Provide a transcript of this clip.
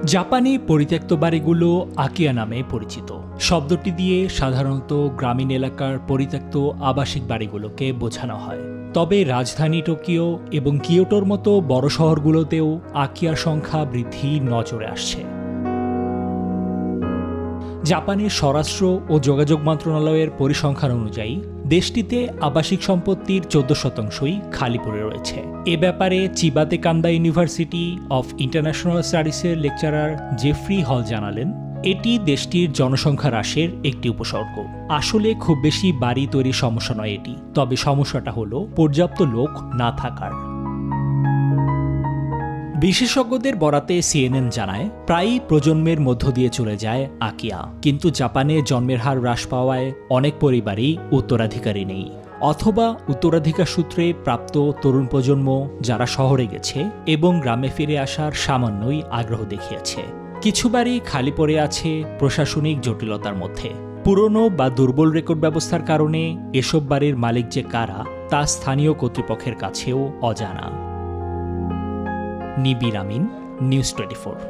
জাপানি পরিত্যক্ত বাড়িগুলো আকিয়া নামে পরিচিত। শব্দটি দিয়ে সাধারণত গ্রামীণ এলাকার পরিত্যক্ত আবাসিক বাড়িগুলোকে বোঝানো হয়। তবে রাজধানী টোকিও এবং কিয়োটোর মতো বড় শহরগুলোতেও আকিয়ার সংখ্যা বৃদ্ধি নজরে আসছে। জাপানের স্বরাষ্ট্র ও যোগাযোগ মন্ত্রণালয়ের পরিসংখ্যান অনুযায়ী দেশটিতে আবাসিক সম্পত্তির 14%ই খালি পড়ে রয়েছে। এ ব্যাপারে চিবাতে কান্দা ইউনিভার্সিটি অফ ইন্টারন্যাশনাল স্টাডিজের লেকচারার জেফ্রি হল জানালেন, এটি দেশটির জনসংখ্যা হ্রাসের একটি উপসর্গ। আসলে খুব বেশি বাড়ি তৈরির সমস্যা নয় এটি, তবে সমস্যাটা হলো পর্যাপ্ত লোক না থাকার। বিশেষজ্ঞদের বরাতে সিএনএন জানায়, প্রায়ই প্রজন্মের মধ্য দিয়ে চলে যায় আকিয়া। কিন্তু জাপানে জন্মের হার হ্রাস পাওয়ায় অনেক পরিবারই উত্তরাধিকারী নেই, অথবা উত্তরাধিকার সূত্রে প্রাপ্ত তরুণ প্রজন্ম যারা শহরে গেছে এবং গ্রামে ফিরে আসার সামান্যই আগ্রহ দেখিয়েছে। কিছু বাড়ি খালি পড়ে আছে প্রশাসনিক জটিলতার মধ্যে। পুরনো বা দুর্বল রেকর্ড ব্যবস্থার কারণে এসব বাড়ির মালিক যে কারা তা স্থানীয় কর্তৃপক্ষের কাছেও অজানা। নিবির আমিন, নিউজ 24।